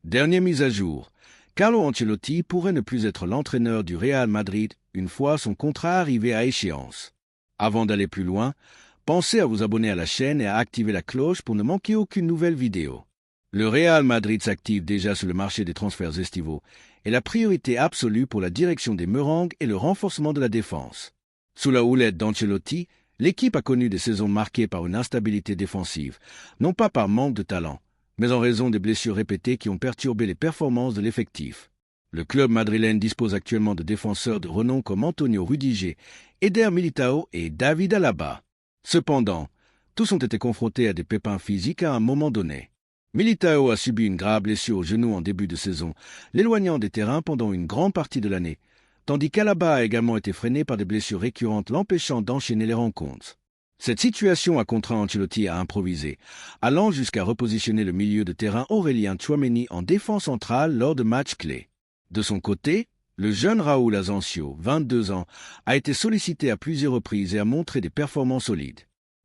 Dernière mise à jour. Carlo Ancelotti pourrait ne plus être l'entraîneur du Real Madrid une fois son contrat arrivé à échéance. Avant d'aller plus loin, pensez à vous abonner à la chaîne et à activer la cloche pour ne manquer aucune nouvelle vidéo. Le Real Madrid s'active déjà sur le marché des transferts estivaux et la priorité absolue pour la direction des meringues est le renforcement de la défense. Sous la houlette d'Ancelotti, l'équipe a connu des saisons marquées par une instabilité défensive, non pas par manque de talent, mais en raison des blessures répétées qui ont perturbé les performances de l'effectif. Le club madrilène dispose actuellement de défenseurs de renom comme Antonio Rudiger, Eder Militao et David Alaba. Cependant, tous ont été confrontés à des pépins physiques à un moment donné. Militao a subi une grave blessure au genou en début de saison, l'éloignant des terrains pendant une grande partie de l'année, tandis qu'Alaba a également été freiné par des blessures récurrentes l'empêchant d'enchaîner les rencontres. Cette situation a contraint Ancelotti à improviser, allant jusqu'à repositionner le milieu de terrain Aurélien Tchouaméni en défense centrale lors de matchs clés. De son côté, le jeune Raúl Asensio, 22 ans, a été sollicité à plusieurs reprises et a montré des performances solides.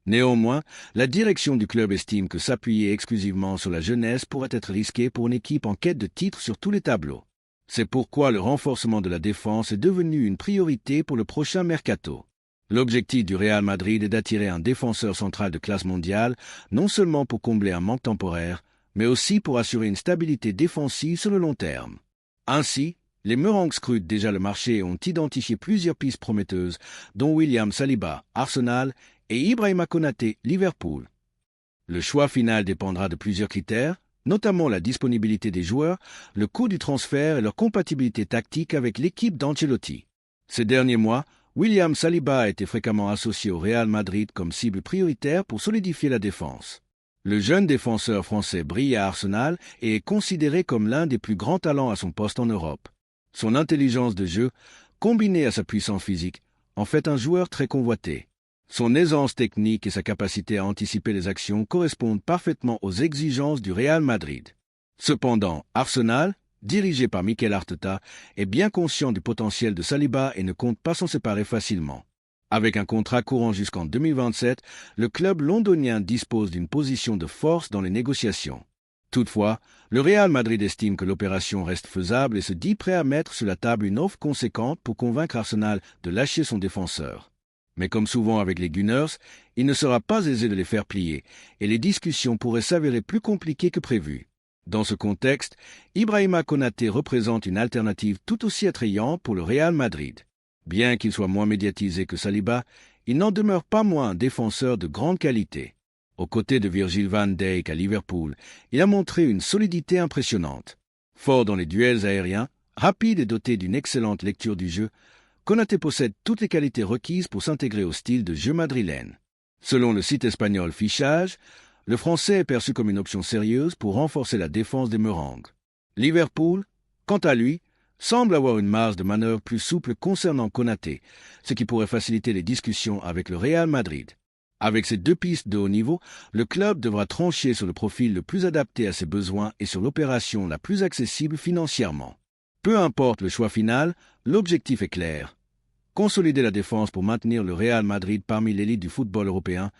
Néanmoins, la direction du club estime que s'appuyer exclusivement sur la jeunesse pourrait être risqué pour une équipe en quête de titres sur tous les tableaux. C'est pourquoi le renforcement de la défense est devenu une priorité pour le prochain mercato. L'objectif du Real Madrid est d'attirer un défenseur central de classe mondiale, non seulement pour combler un manque temporaire, mais aussi pour assurer une stabilité défensive sur le long terme. Ainsi, les meringues scrutent déjà le marché et ont identifié plusieurs pistes prometteuses, dont William Saliba, Arsenal, et Ibrahima Konaté, Liverpool. Le choix final dépendra de plusieurs critères, notamment la disponibilité des joueurs, le coût du transfert et leur compatibilité tactique avec l'équipe d'Ancelotti. Ces derniers mois, William Saliba a été fréquemment associé au Real Madrid comme cible prioritaire pour solidifier la défense. Le jeune défenseur français brille à Arsenal et est considéré comme l'un des plus grands talents à son poste en Europe. Son intelligence de jeu, combinée à sa puissance physique, en fait un joueur très convoité. Son aisance technique et sa capacité à anticiper les actions correspondent parfaitement aux exigences du Real Madrid. Cependant, Arsenal, dirigé par Mikel Arteta, est bien conscient du potentiel de Saliba et ne compte pas s'en séparer facilement. Avec un contrat courant jusqu'en 2027, le club londonien dispose d'une position de force dans les négociations. Toutefois, le Real Madrid estime que l'opération reste faisable et se dit prêt à mettre sur la table une offre conséquente pour convaincre Arsenal de lâcher son défenseur. Mais comme souvent avec les Gunners, il ne sera pas aisé de les faire plier, et les discussions pourraient s'avérer plus compliquées que prévu. Dans ce contexte, Ibrahima Konaté représente une alternative tout aussi attrayante pour le Real Madrid. Bien qu'il soit moins médiatisé que Saliba, il n'en demeure pas moins un défenseur de grande qualité. Aux côtés de Virgil van Dijk à Liverpool, il a montré une solidité impressionnante. Fort dans les duels aériens, rapide et doté d'une excellente lecture du jeu, Konaté possède toutes les qualités requises pour s'intégrer au style de jeu madrilène. Selon le site espagnol Fichage, le Français est perçu comme une option sérieuse pour renforcer la défense des meringues. Liverpool, quant à lui, semble avoir une marge de manœuvre plus souple concernant Konaté, ce qui pourrait faciliter les discussions avec le Real Madrid. Avec ces deux pistes de haut niveau, le club devra trancher sur le profil le plus adapté à ses besoins et sur l'opération la plus accessible financièrement. Peu importe le choix final, l'objectif est clair. Consolider la défense pour maintenir le Real Madrid parmi l'élite du football européen,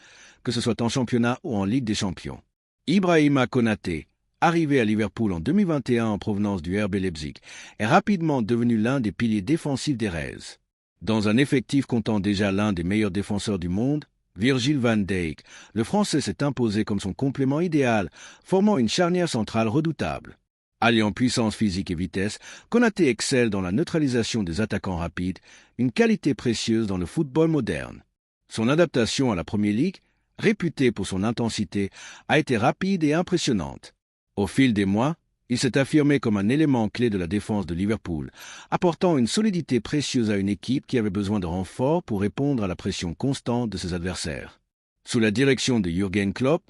que ce soit en championnat ou en Ligue des Champions. Ibrahima Konaté, arrivé à Liverpool en 2021 en provenance du RB Leipzig, est rapidement devenu l'un des piliers défensifs des Reds. Dans un effectif comptant déjà l'un des meilleurs défenseur du monde, Virgil van Dijk, le Français s'est imposé comme son complément idéal, formant une charnière centrale redoutable. Alliant puissance physique et vitesse, Konaté excelle dans la neutralisation des attaquants rapides, une qualité précieuse dans le football moderne. Son adaptation à la Premier League, réputée pour son intensité, a été rapide et impressionnante. Au fil des mois, il s'est affirmé comme un élément clé de la défense de Liverpool, apportant une solidité précieuse à une équipe qui avait besoin de renforts pour répondre à la pression constante de ses adversaires. Sous la direction de Jürgen Klopp,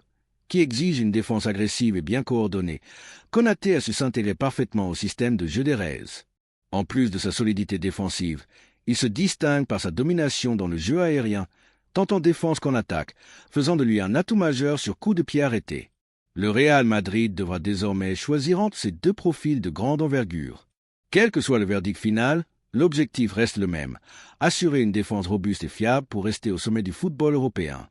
qui exige une défense agressive et bien coordonnée, Konaté a su s'intégrer parfaitement au système de jeu des Reds. En plus de sa solidité défensive, il se distingue par sa domination dans le jeu aérien, tant en défense qu'en attaque, faisant de lui un atout majeur sur coup de pied arrêté. Le Real Madrid devra désormais choisir entre ces deux profils de grande envergure. Quel que soit le verdict final, l'objectif reste le même, assurer une défense robuste et fiable pour rester au sommet du football européen.